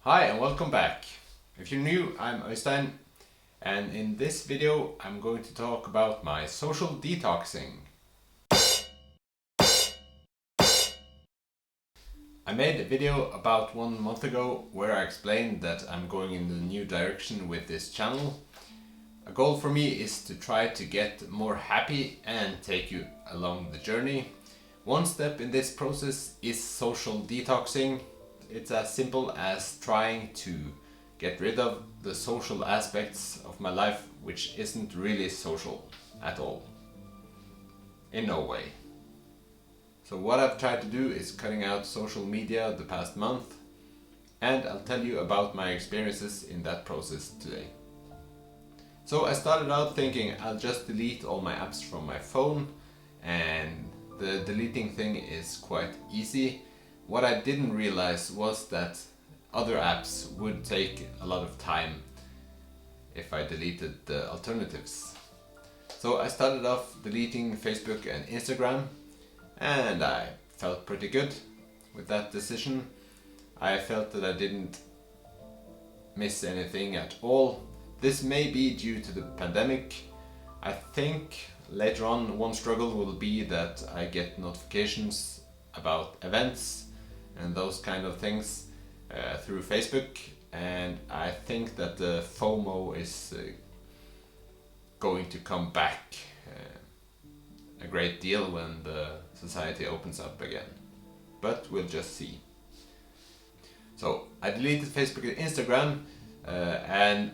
Hi and welcome back. If you're new, I'm Øystein, and in this video I'm going to talk about my social detoxing. I made a video about 1 month ago where I explained that I'm going in the new direction with this channel. A goal for me is to try to get more happy and take you along the journey. One step in this process is social detoxing. It's as simple as trying to get rid of the social aspects of my life which isn't really social at all. In no way. So what I've tried to do is cutting out social media the past month, and I'll tell you about my experiences in that process today. So I started out thinking I'll just delete all my apps from my phone, and the deleting thing is quite easy. What I didn't realize was that other apps would take a lot of time if I deleted the alternatives. So I started off deleting Facebook and Instagram, and I felt pretty good with that decision. I felt that I didn't miss anything at all. This may be due to the pandemic. I think later on one struggle will be that I get notifications about events and those kind of things through Facebook, and I think that the FOMO is going to come back a great deal when the society opens up again, but we'll just see. So I deleted Facebook and Instagram, and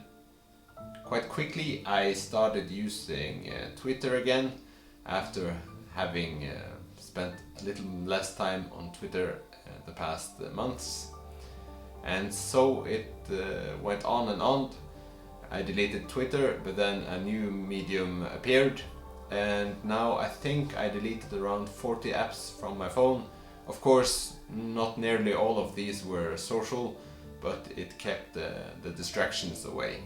quite quickly I started using Twitter again after having spent a little less time on Twitter the past months. And so it went on and on. I deleted Twitter, but then a new medium appeared, and now I think I deleted around 40 apps from my phone. Of course, not nearly all of these were social, but it kept the distractions away.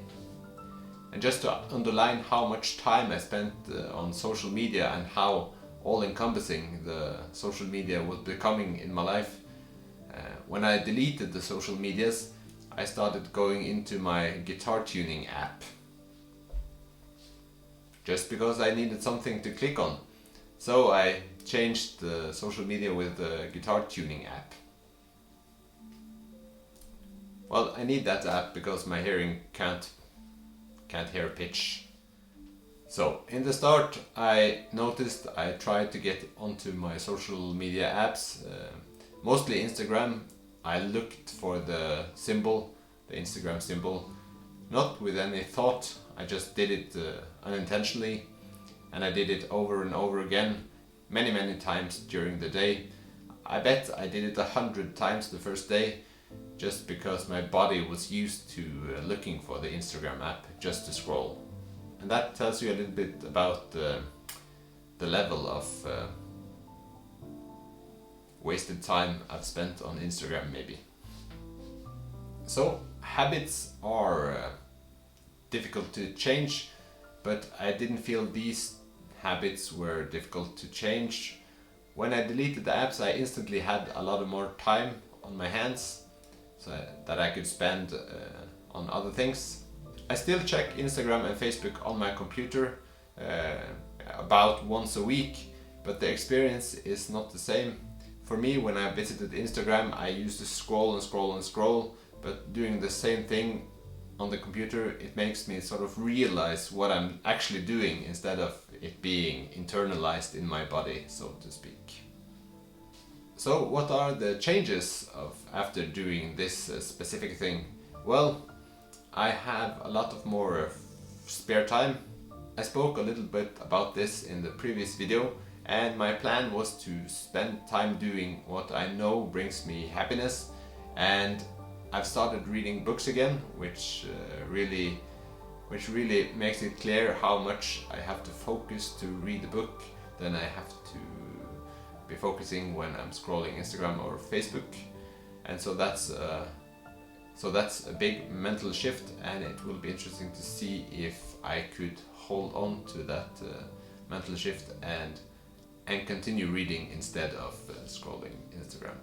And just to underline how much time I spent on social media and how all-encompassing the social media was becoming in my life, when I deleted the social medias, I started going into my guitar tuning app. Just because I needed something to click on. So I changed the social media with the guitar tuning app. Well, I need that app because my hearing can't hear pitch. So in the start I noticed I tried to get onto my social media apps, mostly Instagram. I looked for the symbol, the Instagram symbol, not with any thought. I just did it unintentionally, and I did it over and over again, many times during the day. I bet I did it 100 times the first day, just because my body was used to looking for the Instagram app just to scroll. And that tells you a little bit about the level of wasted time I've spent on Instagram maybe. So habits are difficult to change, but I didn't feel these habits were difficult to change. When I deleted the apps, I instantly had a lot more time on my hands so that I could spend on other things. I still check Instagram and Facebook on my computer about once a week, but the experience is not the same. For me, when I visited Instagram, I used to scroll and scroll and scroll, but doing the same thing on the computer, it makes me sort of realize what I'm actually doing instead of it being internalized in my body, so to speak. So what are the changes after doing this specific thing? Well, I have a lot of more spare time. I spoke a little bit about this in the previous video, and my plan was to spend time doing what I know brings me happiness, and I've started reading books again, which really makes it clear how much I have to focus to read the book than I have to be focusing when I'm scrolling Instagram or Facebook. And so that's a big mental shift, and it will be interesting to see if I could hold on to that mental shift and continue reading instead of scrolling Instagram.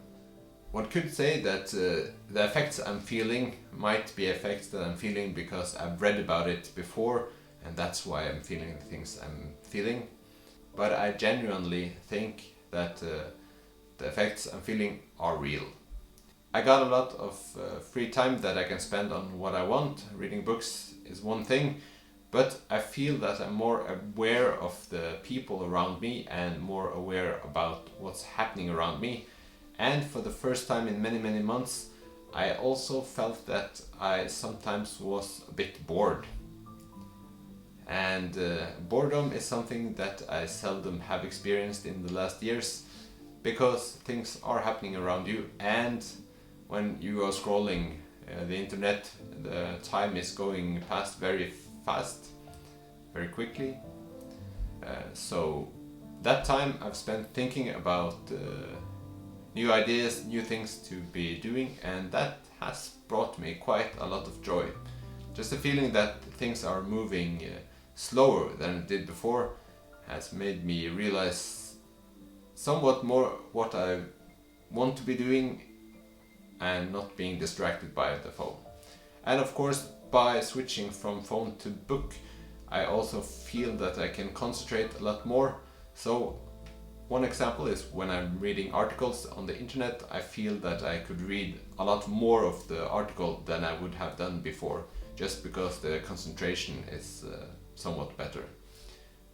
One could say that the effects I'm feeling might be effects that I'm feeling because I've read about it before, and that's why I'm feeling the things I'm feeling. But I genuinely think that the effects I'm feeling are real. I got a lot of free time that I can spend on what I want. Reading books is one thing, but I feel that I'm more aware of the people around me and more aware about what's happening around me. And for the first time in many, many months, I also felt that I sometimes was a bit bored. And boredom is something that I seldom have experienced in the last years, because things are happening around you, and when you are scrolling the internet, the time is going past very fast, very quickly. So that time I've spent thinking about new ideas, new things to be doing, and that has brought me quite a lot of joy. Just the feeling that things are moving slower than it did before has made me realize somewhat more what I want to be doing and not being distracted by the phone. And of course, by switching from phone to book, I also feel that I can concentrate a lot more. So one example is when I'm reading articles on the internet, I feel that I could read a lot more of the article than I would have done before, just because the concentration is somewhat better.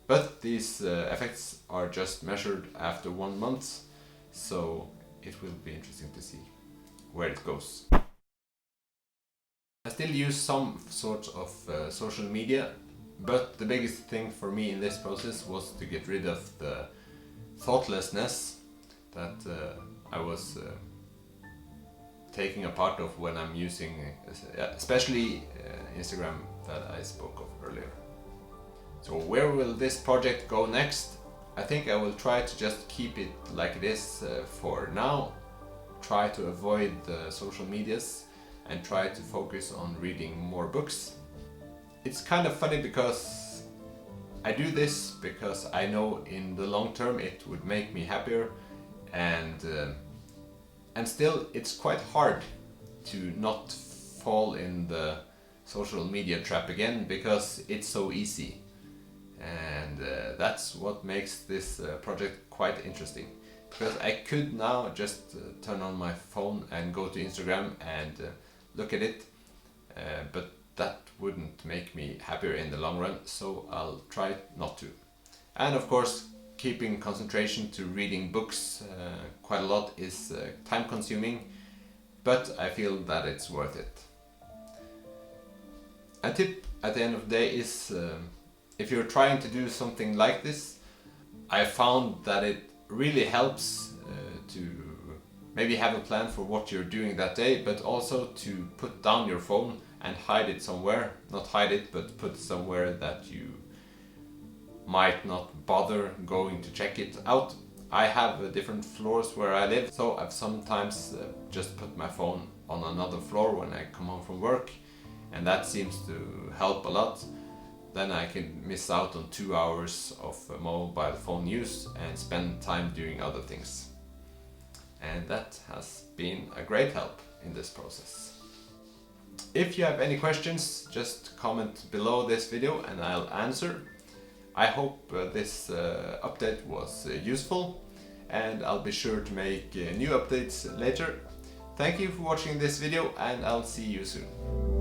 But these effects are just measured after 1 month, so it will be interesting to see where it goes. I still use some sort of social media, but the biggest thing for me in this process was to get rid of the thoughtlessness that I was taking a part of when I'm using especially Instagram that I spoke of earlier. So where will this project go next? I think I will try to just keep it like it is for now, try to avoid the social medias and try to focus on reading more books. It's kind of funny because I do this because I know in the long term it would make me happier, and still it's quite hard to not fall in the social media trap again, because it's so easy, and that's what makes this project quite interesting, because I could now just turn on my phone and go to Instagram and look at it, but that wouldn't make me happier in the long run, so I'll try not to. And of course, keeping concentration to reading books quite a lot is time consuming, but I feel that it's worth it. A tip at the end of the day is if you're trying to do something like this, I found that it really helps to maybe have a plan for what you're doing that day, but also to put down your phone and hide it somewhere. Not hide it, but put it somewhere that you might not bother going to check it out. I have different floors where I live, so I've sometimes just put my phone on another floor when I come home from work, and that seems to help a lot. Then I can miss out on 2 hours of mobile phone use and spend time doing other things. And that has been a great help in this process. If you have any questions, just comment below this video and I'll answer. I hope this update was useful, and I'll be sure to make new updates later. Thank you for watching this video, and I'll see you soon.